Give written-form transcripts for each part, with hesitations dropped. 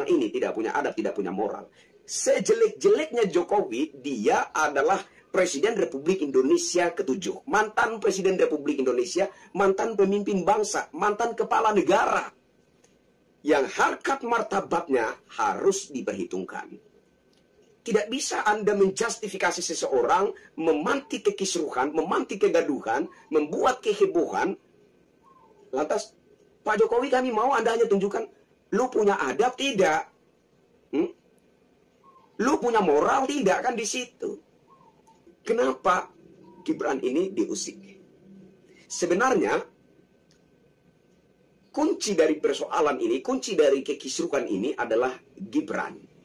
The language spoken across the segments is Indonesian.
orang ini tidak punya adab, tidak punya moral. Sejelek-jeleknya Jokowi, dia adalah Presiden Republik Indonesia ke-7. Mantan Presiden Republik Indonesia, mantan pemimpin bangsa, mantan kepala negara. Yang harkat martabatnya harus diperhitungkan. Tidak bisa Anda menjustifikasi seseorang memantik kekisruhan, memantik kegaduhan, membuat kehebohan. Lantas, Pak Jokowi kami mau Anda hanya tunjukkan, lu punya adab tidak? Lu punya moral tidak? Kan di situ. Kenapa Gibran ini diusik? Sebenarnya, kunci dari persoalan ini, kunci dari kekisruhan ini adalah Gibran.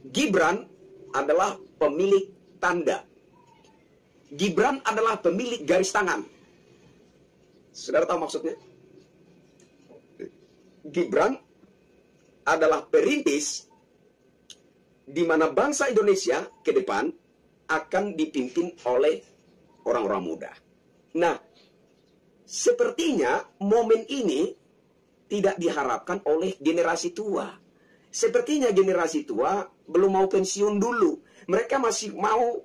Gibran adalah pemilik tanda. Gibran adalah pemilik garis tangan. Saudara tahu maksudnya? Gibran adalah perintis di mana bangsa Indonesia ke depan akan dipimpin oleh orang-orang muda. Nah, sepertinya momen ini tidak diharapkan oleh generasi tua. Sepertinya generasi tua belum mau pensiun dulu. Mereka masih mau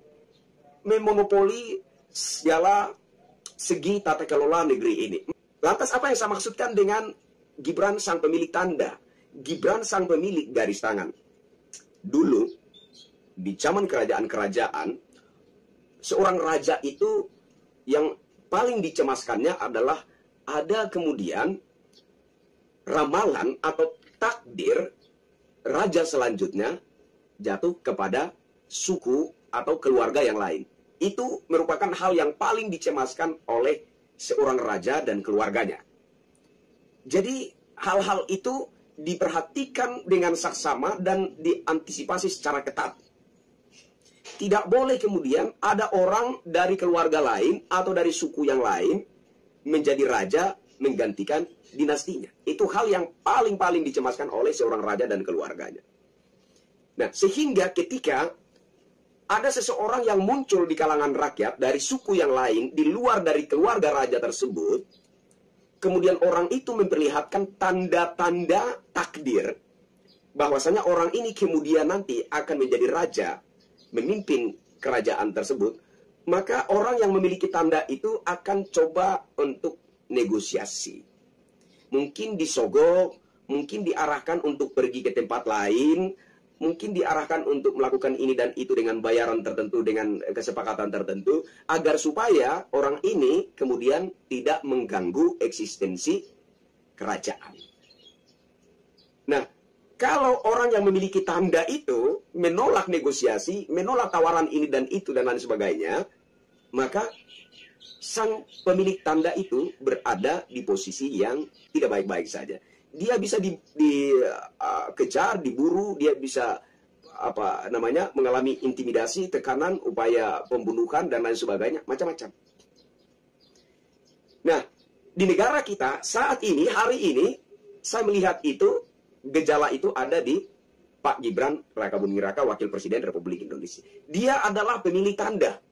memonopoli segala segi tata kelola negeri ini. Lantas apa yang saya maksudkan dengan Gibran sang pemilik tanda? Gibran sang pemilik garis tangan. Dulu, di zaman kerajaan-kerajaan, seorang raja itu yang paling dicemaskannya adalah ada kemudian ramalan atau takdir raja selanjutnya jatuh kepada suku atau keluarga yang lain. Itu merupakan hal yang paling dicemaskan oleh seorang raja dan keluarganya. Jadi hal-hal itu diperhatikan dengan saksama dan diantisipasi secara ketat. Tidak boleh kemudian ada orang dari keluarga lain atau dari suku yang lain menjadi raja menggantikan dinastinya. Itu hal yang paling dicemaskan oleh seorang raja dan keluarganya. Nah, sehingga ketika ada seseorang yang muncul di kalangan rakyat dari suku yang lain, di luar dari keluarga raja tersebut, kemudian orang itu memperlihatkan tanda-tanda takdir, bahwasanya orang ini kemudian nanti akan menjadi raja, memimpin kerajaan tersebut, maka orang yang memiliki tanda itu akan coba untuk negosiasi. Mungkin disogok, mungkin diarahkan untuk pergi ke tempat lain, mungkin diarahkan untuk melakukan ini dan itu dengan bayaran tertentu, dengan kesepakatan tertentu, agar supaya orang ini kemudian tidak mengganggu eksistensi kerajaan. Nah, kalau orang yang memiliki tanda itu menolak negosiasi, menolak tawaran ini dan itu dan lain sebagainya, maka sang pemilik tanda itu berada di posisi yang tidak baik-baik saja. Dia bisa dikejar, diburu, dia bisa mengalami intimidasi, tekanan, upaya pembunuhan dan lain sebagainya, macam-macam. Nah, di negara kita saat ini, hari ini, saya melihat itu, gejala itu ada di Pak Gibran Rakabuming Raka, Wakil Presiden Republik Indonesia. Dia adalah pemilik tanda.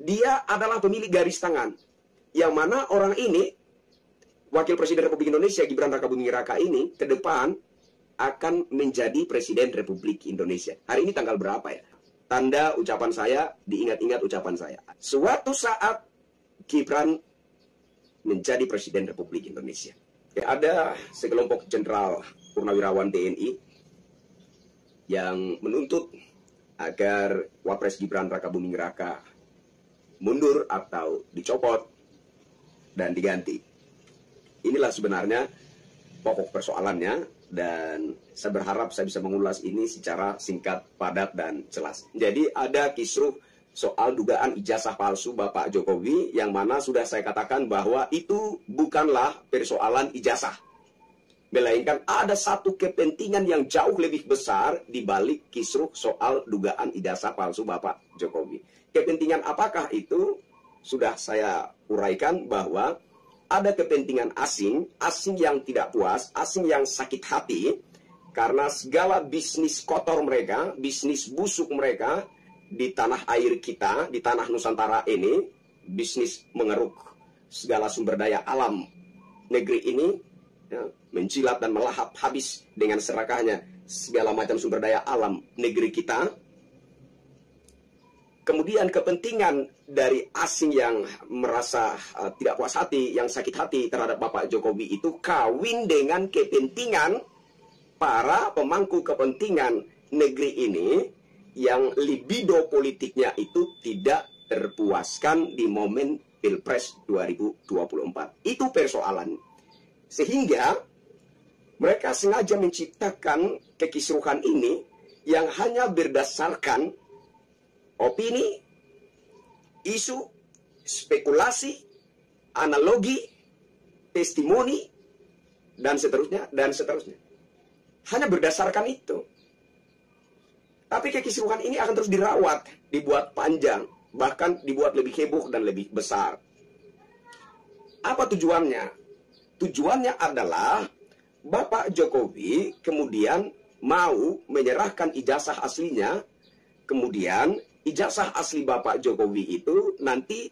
Dia adalah pemilik garis tangan. Yang mana orang ini, Wakil Presiden Republik Indonesia, Gibran Rakabuming Raka ini, ke depan akan menjadi Presiden Republik Indonesia. Hari ini tanggal berapa ya? Tanda ucapan saya, diingat-ingat ucapan saya. Suatu saat, Gibran menjadi Presiden Republik Indonesia. Ya, ada sekelompok jenderal purnawirawan TNI yang menuntut agar Wapres Gibran Rakabuming Raka mundur atau dicopot dan diganti. Inilah sebenarnya pokok persoalannya, dan saya berharap saya bisa mengulas ini secara singkat, padat, dan jelas. Jadi ada kisruh soal dugaan ijazah palsu Bapak Jokowi, yang mana sudah saya katakan bahwa itu bukanlah persoalan ijazah, melainkan ada satu kepentingan yang jauh lebih besar di balik kisruh soal dugaan ijazah palsu Bapak Jokowi. Kepentingan apakah itu? Sudah saya uraikan bahwa ada kepentingan asing, asing yang tidak puas, asing yang sakit hati, karena segala bisnis kotor mereka, bisnis busuk mereka di tanah air kita, di tanah Nusantara ini, bisnis mengeruk segala sumber daya alam negeri ini, ya, mencilat dan melahap habis dengan serakahnya segala macam sumber daya alam negeri kita. Kemudian kepentingan dari asing yang merasa tidak puas hati, yang sakit hati terhadap Bapak Jokowi itu kawin dengan kepentingan para pemangku kepentingan negeri ini yang libido politiknya itu tidak terpuaskan di momen Pilpres 2024. Itu persoalan. Sehingga mereka sengaja menciptakan kekisruhan ini yang hanya berdasarkan opini, isu, spekulasi, analogi, testimoni, dan seterusnya, dan seterusnya. Hanya berdasarkan itu. Tapi kekisruhan ini akan terus dirawat, dibuat panjang, bahkan dibuat lebih heboh dan lebih besar. Apa tujuannya? Tujuannya adalah Bapak Jokowi kemudian mau menyerahkan ijazah aslinya, kemudian ijazah asli Bapak Jokowi itu nanti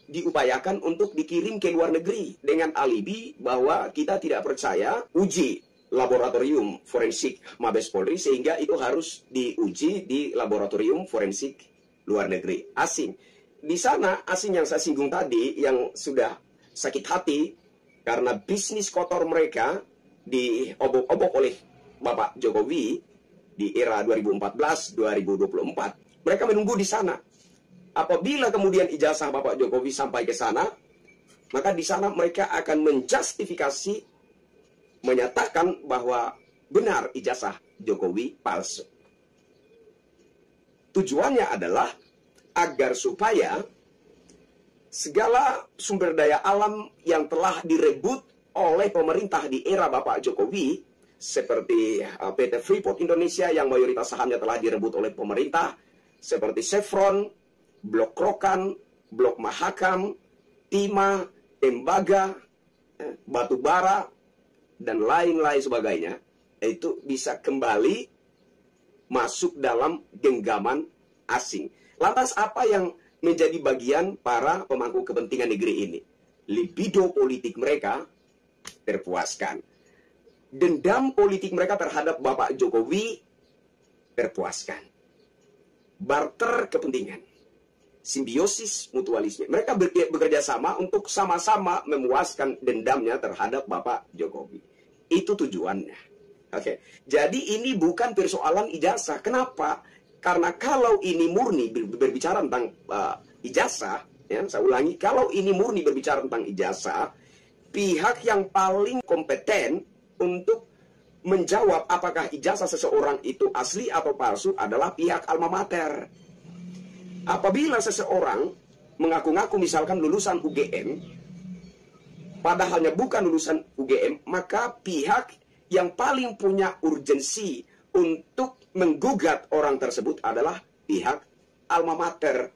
diupayakan untuk dikirim ke luar negeri dengan alibi bahwa kita tidak percaya uji laboratorium forensik Mabes Polri, sehingga itu harus diuji di laboratorium forensik luar negeri asing. Di sana asing yang saya singgung tadi yang sudah sakit hati karena bisnis kotor mereka diobok-obok oleh Bapak Jokowi di era 2014-2024. Mereka menunggu di sana. Apabila kemudian ijazah Bapak Jokowi sampai ke sana, maka di sana mereka akan menjustifikasi, menyatakan bahwa benar ijazah Jokowi palsu. Tujuannya adalah agar supaya segala sumber daya alam yang telah direbut oleh pemerintah di era Bapak Jokowi, seperti PT Freeport Indonesia yang mayoritas sahamnya telah direbut oleh pemerintah, seperti Chevron, Blok Rokan, Blok Mahakam, Timah, Tembaga, batu bara, dan lain-lain sebagainya, itu bisa kembali masuk dalam genggaman asing. Lantas apa yang menjadi bagian para pemangku kepentingan negeri ini? Libido politik mereka terpuaskan. Dendam politik mereka terhadap Bapak Jokowi terpuaskan. Barter kepentingan, simbiosis mutualisme. Mereka bekerja sama untuk sama-sama memuaskan dendamnya terhadap Bapak Jokowi. Itu tujuannya. Oke. Jadi ini bukan persoalan ijazah. Kenapa? Karena kalau ini murni berbicara tentang ijazah, ya, saya ulangi, kalau ini murni berbicara tentang ijazah, pihak yang paling kompeten untuk menjawab apakah ijazah seseorang itu asli atau palsu adalah pihak alma mater. Apabila seseorang mengaku-ngaku misalkan lulusan UGM, padahalnya bukan lulusan UGM, maka pihak yang paling punya urgensi untuk menggugat orang tersebut adalah pihak alma mater.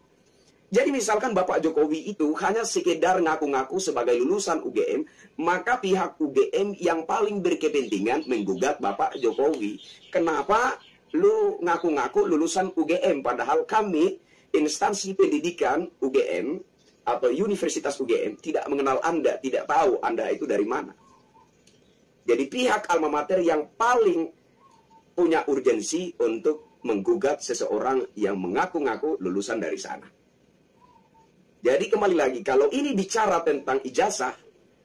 Jadi misalkan Bapak Jokowi itu hanya sekedar ngaku-ngaku sebagai lulusan UGM, maka pihak UGM yang paling berkepentingan menggugat Bapak Jokowi. Kenapa lu ngaku-ngaku lulusan UGM, padahal kami instansi pendidikan UGM atau Universitas UGM tidak mengenal Anda, tidak tahu Anda itu dari mana. Jadi pihak alma mater yang paling punya urgensi untuk menggugat seseorang yang mengaku-ngaku lulusan dari sana. Jadi kembali lagi, kalau ini bicara tentang ijazah,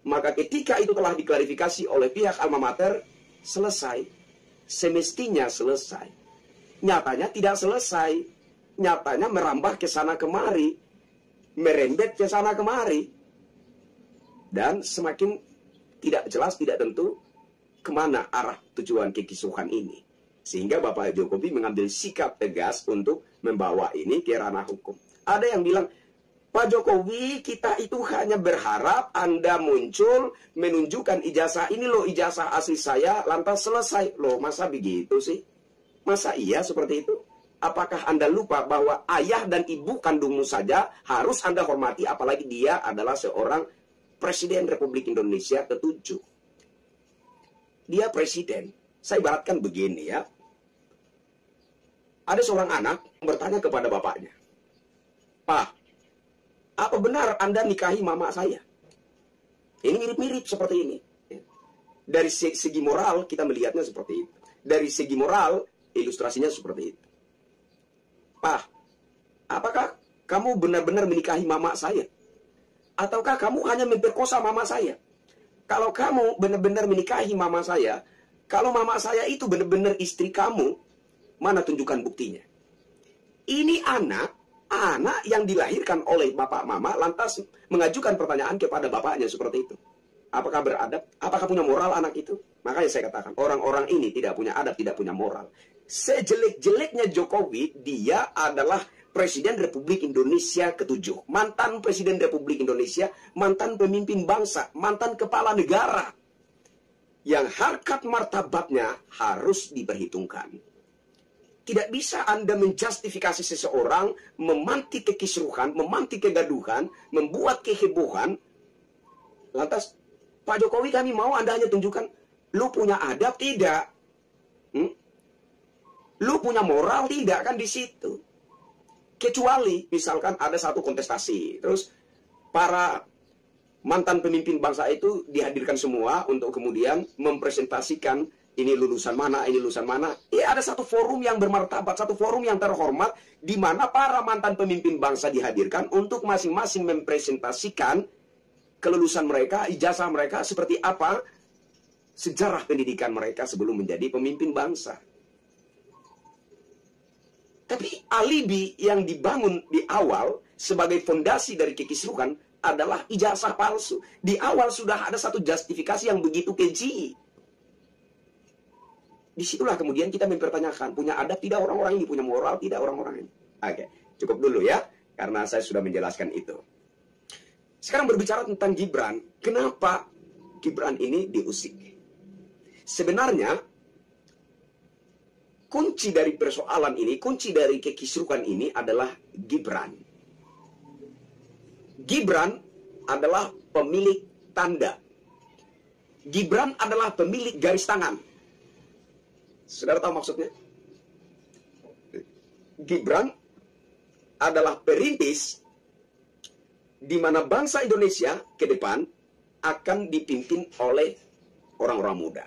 maka ketika itu telah diklarifikasi oleh pihak alma mater, selesai. Semestinya selesai. Nyatanya tidak selesai. Nyatanya merambah ke sana kemari, merembet ke sana kemari. Dan semakin tidak jelas, tidak tentu kemana arah tujuan kekisruhan ini. Sehingga Bapak Jokowi mengambil sikap tegas untuk membawa ini ke ranah hukum. Ada yang bilang, Pak Jokowi, kita itu hanya berharap Anda muncul menunjukkan ijazah, ini loh ijazah asli saya, lantas selesai. Loh, masa begitu sih? Masa iya seperti itu? Apakah Anda lupa bahwa ayah dan ibu kandungmu saja harus Anda hormati, apalagi dia adalah seorang Presiden Republik Indonesia ke-7. Dia presiden. Saya ibaratkan begini ya. Ada seorang anak bertanya kepada bapaknya, Pak, apa benar Anda nikahi mama saya? Ini mirip-mirip seperti ini. Dari segi moral kita melihatnya seperti itu. Dari segi moral ilustrasinya seperti itu. Pak, apakah kamu benar-benar menikahi mama saya? Ataukah kamu hanya memperkosa mama saya? Kalau kamu benar-benar menikahi mama saya, kalau mama saya itu benar-benar istri kamu, mana tunjukkan buktinya? Ini anak yang dilahirkan oleh bapak mama lantas mengajukan pertanyaan kepada bapaknya seperti itu. Apakah beradab? Apakah punya moral anak itu? Makanya saya katakan, orang-orang ini tidak punya adab, tidak punya moral. Sejelek-jeleknya Jokowi, dia adalah Presiden Republik Indonesia ke-7. Mantan Presiden Republik Indonesia, mantan pemimpin bangsa, mantan kepala negara. Yang harkat martabatnya harus diperhitungkan. Tidak bisa Anda menjustifikasi seseorang memantik kekisruhan, memantik kegaduhan, membuat kehebohan. Lantas, Pak Jokowi kami mau Anda hanya tunjukkan, lu punya adab tidak? Lu punya moral tidak kan di situ? Kecuali misalkan ada satu kontestasi, terus para mantan pemimpin bangsa itu dihadirkan semua untuk kemudian mempresentasikan ini lulusan mana, ini lulusan mana. Ya ada satu forum yang bermartabat, satu forum yang terhormat di mana para mantan pemimpin bangsa dihadirkan untuk masing-masing mempresentasikan kelulusan mereka, ijazah mereka seperti apa, sejarah pendidikan mereka sebelum menjadi pemimpin bangsa. Tapi alibi yang dibangun di awal sebagai fondasi dari kekisruhan adalah ijazah palsu. Di awal sudah ada satu justifikasi yang begitu keji. Disitulah kemudian kita mempertanyakan, punya adab tidak orang-orang ini, punya moral tidak orang-orang ini. Oke, cukup dulu ya, karena saya sudah menjelaskan itu. Sekarang berbicara tentang Gibran, kenapa Gibran ini diusik? Sebenarnya, kunci dari persoalan ini, kunci dari kekisruhan ini adalah Gibran. Gibran adalah pemilik tanda. Gibran adalah pemilik garis tangan. Saudara tahu maksudnya? Gibran adalah perintis di mana bangsa Indonesia ke depan akan dipimpin oleh orang-orang muda.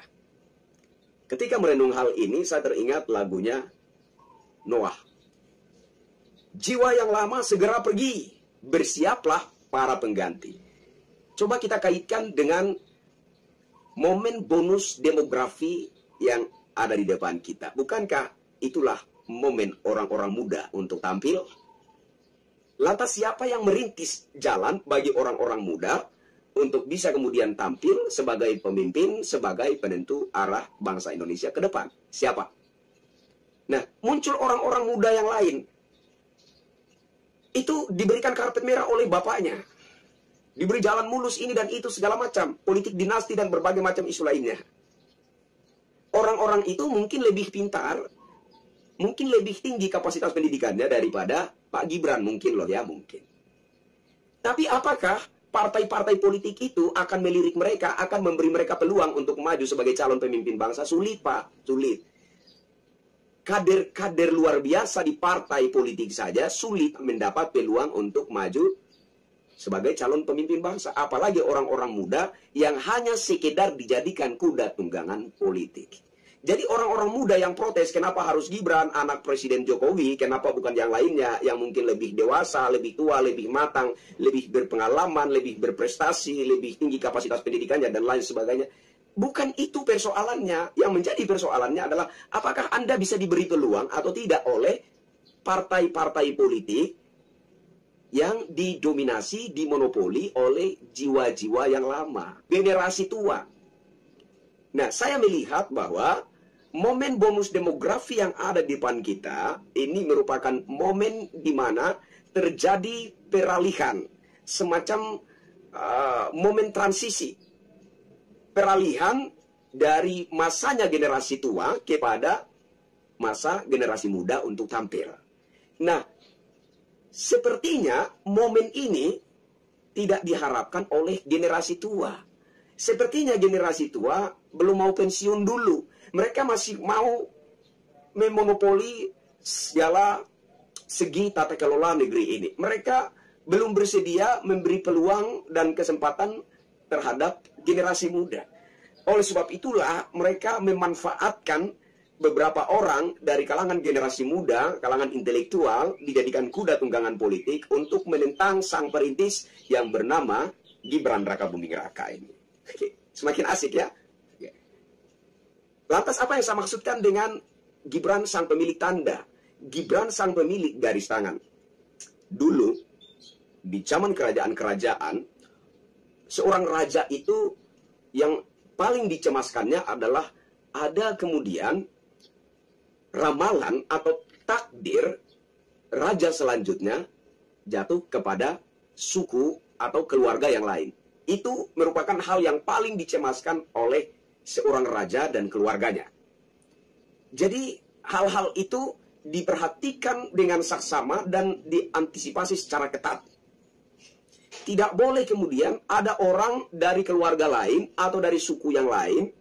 Ketika merenung hal ini, saya teringat lagunya Noah. Jiwa yang lama segera pergi, bersiaplah para pengganti. Coba kita kaitkan dengan momen bonus demografi yang ada di depan kita. Bukankah itulah momen orang-orang muda untuk tampil? Lantas siapa yang merintis jalan bagi orang-orang muda untuk bisa kemudian tampil sebagai pemimpin, sebagai penentu arah bangsa Indonesia ke depan? Siapa? Nah, muncul orang-orang muda yang lain. Itu diberikan karpet merah oleh bapaknya. Diberi jalan mulus ini dan itu segala macam. Politik dinasti dan berbagai macam isu lainnya. Orang-orang itu mungkin lebih pintar, mungkin lebih tinggi kapasitas pendidikannya daripada Pak Gibran. Mungkin loh ya, mungkin. Tapi apakah partai-partai politik itu akan melirik mereka, akan memberi mereka peluang untuk maju sebagai calon pemimpin bangsa? Sulit, Pak. Sulit. Kader-kader luar biasa di partai politik saja sulit mendapat peluang untuk maju sebagai calon pemimpin bangsa. Apalagi orang-orang muda yang hanya sekedar dijadikan kuda tunggangan politik. Jadi orang-orang muda yang protes, kenapa harus Gibran, anak Presiden Jokowi, kenapa bukan yang lainnya, yang mungkin lebih dewasa, lebih tua, lebih matang, lebih berpengalaman, lebih berprestasi, lebih tinggi kapasitas pendidikannya, dan lain sebagainya. Bukan itu persoalannya. Yang menjadi persoalannya adalah, apakah Anda bisa diberi peluang atau tidak oleh partai-partai politik yang didominasi, dimonopoli oleh jiwa-jiwa yang lama, generasi tua. Nah, saya melihat bahwa momen bonus demografi yang ada di depan kita, ini merupakan momen di mana terjadi peralihan, semacam momen transisi. Peralihan dari masanya generasi tua kepada masa generasi muda untuk tampil. Nah, sepertinya momen ini tidak diharapkan oleh generasi tua. Sepertinya generasi tua belum mau pensiun dulu. Mereka masih mau memonopoli segala segi tata kelola negeri ini. Mereka belum bersedia memberi peluang dan kesempatan terhadap generasi muda. Oleh sebab itulah mereka memanfaatkan beberapa orang dari kalangan generasi muda, kalangan intelektual, dijadikan kuda tunggangan politik untuk menentang sang perintis yang bernama Gibran Rakabuming Raka ini. Semakin asik ya. Lantas apa yang saya maksudkan dengan Gibran sang pemilik tanda? Gibran sang pemilik garis tangan. Dulu, di zaman kerajaan-kerajaan, seorang raja itu yang paling dicemaskannya adalah ada kemudian ramalan atau takdir raja selanjutnya jatuh kepada suku atau keluarga yang lain. Itu merupakan hal yang paling dicemaskan oleh seorang raja dan keluarganya. Jadi hal-hal itu diperhatikan dengan saksama dan diantisipasi secara ketat. Tidak boleh kemudian ada orang dari keluarga lain atau dari suku yang lain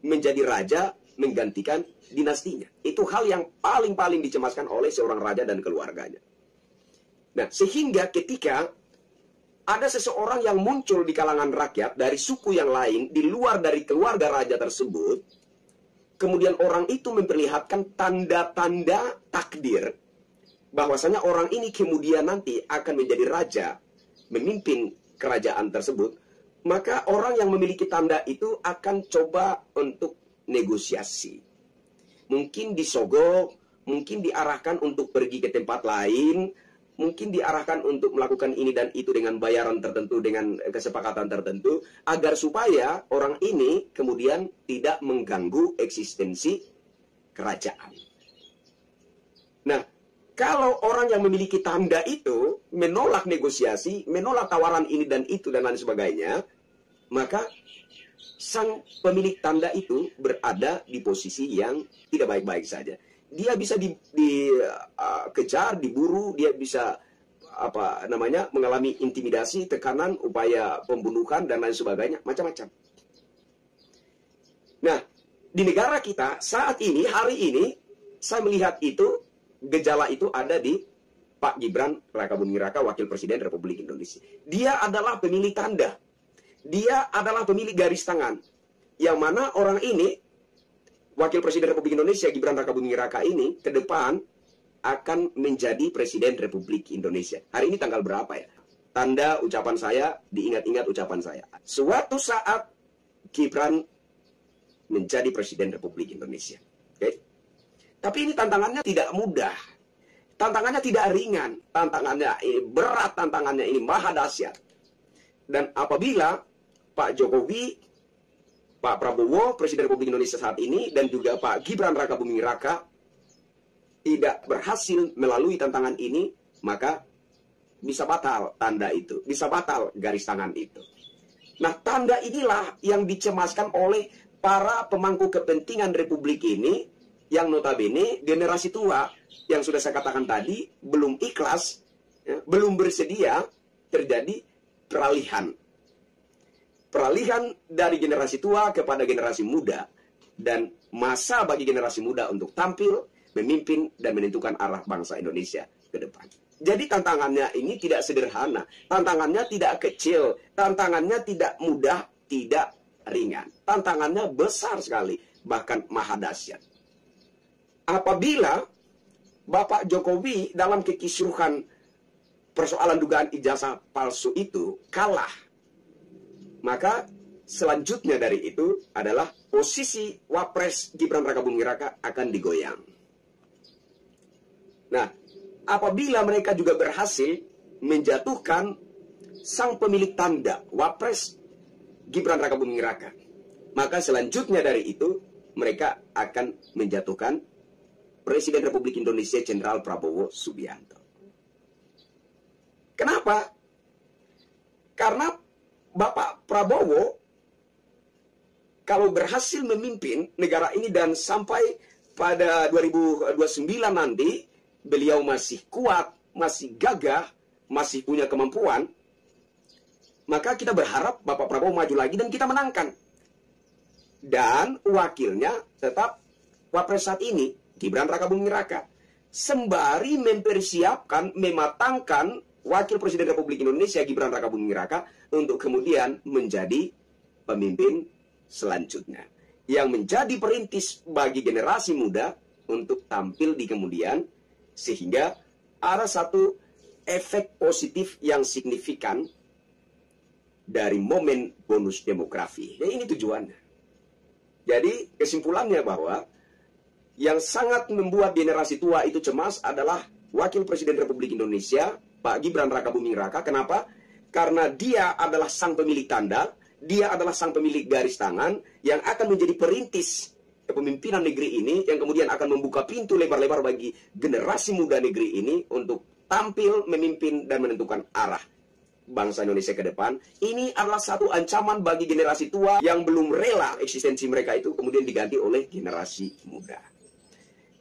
menjadi raja menggantikan dinastinya. Itu hal yang paling-paling dicemaskan oleh seorang raja dan keluarganya. Nah, sehingga ketika ada seseorang yang muncul di kalangan rakyat dari suku yang lain, di luar dari keluarga raja tersebut, kemudian orang itu memperlihatkan tanda-tanda takdir, bahwasanya orang ini kemudian nanti akan menjadi raja, memimpin kerajaan tersebut, maka orang yang memiliki tanda itu akan coba untuk negosiasi. Mungkin disogok, mungkin diarahkan untuk pergi ke tempat lain, mungkin diarahkan untuk melakukan ini dan itu dengan bayaran tertentu, dengan kesepakatan tertentu, agar supaya orang ini kemudian tidak mengganggu eksistensi kerajaan. Nah, kalau orang yang memiliki tanda itu menolak negosiasi, menolak tawaran ini dan itu dan lain sebagainya, maka sang pemilik tanda itu berada di posisi yang tidak baik-baik saja. Dia bisa dikejar, diburu, dia bisa mengalami intimidasi, tekanan, upaya pembunuhan dan lain sebagainya, macam-macam. Nah, di negara kita saat ini, hari ini, saya melihat itu, gejala itu ada di Pak Gibran Rakabuming Raka, Wakil Presiden Republik Indonesia. Dia adalah pemilik tanda. Dia adalah pemilik garis tangan. Yang mana orang ini, Wakil Presiden Republik Indonesia, Gibran Rakabuming Raka ini, ke depan akan menjadi Presiden Republik Indonesia. Hari ini tanggal berapa ya? Tanda ucapan saya, diingat-ingat ucapan saya. Suatu saat, Gibran menjadi Presiden Republik Indonesia. Oke? Tapi ini tantangannya tidak mudah. Tantangannya tidak ringan. Tantangannya ini berat, tantangannya ini maha dahsyat. Dan apabila Pak Jokowi, Pak Prabowo, Presiden Republik Indonesia saat ini, dan juga Pak Gibran Rakabuming Raka tidak berhasil melalui tantangan ini, maka bisa batal tanda itu. Bisa batal garis tangan itu. Nah, tanda inilah yang dicemaskan oleh para pemangku kepentingan Republik ini, yang notabene generasi tua yang sudah saya katakan tadi belum ikhlas, ya, belum bersedia terjadi peralihan dari generasi tua kepada generasi muda, dan masa bagi generasi muda untuk tampil, memimpin dan menentukan arah bangsa Indonesia ke depan. Jadi tantangannya ini tidak sederhana, tantangannya tidak kecil, tantangannya tidak mudah, tidak ringan, tantangannya besar sekali, bahkan maha dahsyat. Apabila Bapak Jokowi dalam kekisruhan persoalan dugaan ijazah palsu itu kalah, maka selanjutnya dari itu adalah posisi Wapres Gibran Rakabuming Raka akan digoyang. Nah, apabila mereka juga berhasil menjatuhkan sang pemilik tanda Wapres Gibran Rakabuming Raka, maka selanjutnya dari itu mereka akan menjatuhkan Presiden Republik Indonesia Jenderal Prabowo Subianto. Kenapa? Karena Bapak Prabowo kalau berhasil memimpin negara ini dan sampai pada 2029 nanti beliau masih kuat, masih gagah, masih punya kemampuan, maka kita berharap Bapak Prabowo maju lagi dan kita menangkan. Dan wakilnya tetap Wapres saat ini, Gibran Rakabuming Raka, sembari mempersiapkan, mematangkan Wakil Presiden Republik Indonesia Gibran Rakabuming Raka untuk kemudian menjadi pemimpin selanjutnya, yang menjadi perintis bagi generasi muda untuk tampil di kemudian, sehingga ada satu efek positif yang signifikan dari momen bonus demografi. Ya, ini tujuannya. Jadi kesimpulannya bahwa yang sangat membuat generasi tua itu cemas adalah Wakil Presiden Republik Indonesia, Pak Gibran Rakabuming Raka. Kenapa? Karena dia adalah sang pemilik tanda, dia adalah sang pemilik garis tangan yang akan menjadi perintis kepemimpinan negeri ini, yang kemudian akan membuka pintu lebar-lebar bagi generasi muda negeri ini untuk tampil, memimpin, dan menentukan arah bangsa Indonesia ke depan. Ini adalah satu ancaman bagi generasi tua yang belum rela eksistensi mereka itu kemudian diganti oleh generasi muda.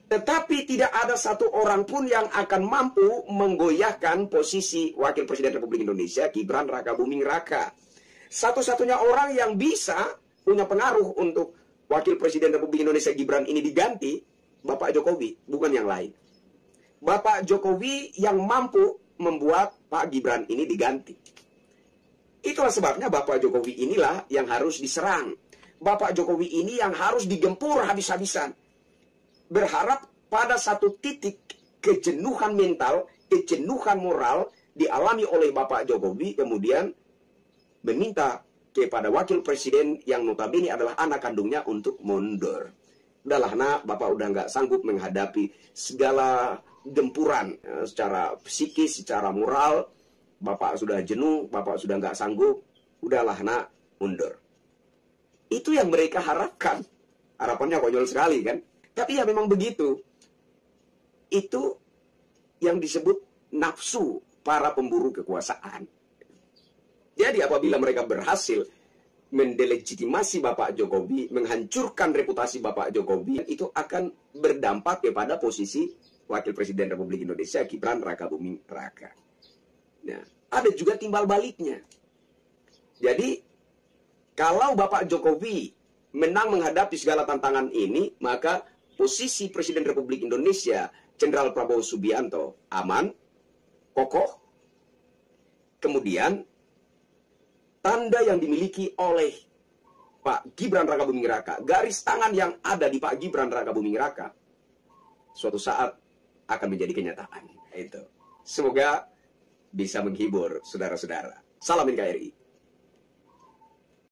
Tetapi tidak ada satu orang pun yang akan mampu menggoyahkan posisi Wakil Presiden Republik Indonesia, Gibran Rakabuming Raka. Satu-satunya orang yang bisa punya pengaruh untuk Wakil Presiden Republik Indonesia Gibran ini diganti, Bapak Jokowi, bukan yang lain. Bapak Jokowi yang mampu membuat Pak Gibran ini diganti. Itulah sebabnya Bapak Jokowi inilah yang harus diserang. Bapak Jokowi ini yang harus digempur habis-habisan. Berharap pada satu titik kejenuhan mental, kejenuhan moral dialami oleh Bapak Jokowi, kemudian meminta kepada Wakil Presiden yang notabene adalah anak kandungnya untuk mundur. Udahlah nak, Bapak udah nggak sanggup menghadapi segala gempuran secara psikis, secara moral. Bapak sudah jenuh, Bapak sudah nggak sanggup. Udahlah nak, mundur. Itu yang mereka harapkan. Harapannya konyol sekali kan? Tapi ya memang begitu. Itu yang disebut nafsu para pemburu kekuasaan. Jadi apabila mereka berhasil mendelegitimasi Bapak Jokowi, menghancurkan reputasi Bapak Jokowi, itu akan berdampak kepada posisi Wakil Presiden Republik Indonesia Gibran Rakabuming Raka. Nah, ada juga timbal baliknya. Jadi kalau Bapak Jokowi menang menghadapi segala tantangan ini, maka posisi Presiden Republik Indonesia Jenderal Prabowo Subianto aman, kokoh. Kemudian tanda yang dimiliki oleh Pak Gibran Rakabuming Raka, garis tangan yang ada di Pak Gibran Rakabuming Raka, suatu saat akan menjadi kenyataan. Itu. Semoga bisa menghibur saudara-saudara. Salam NKRI.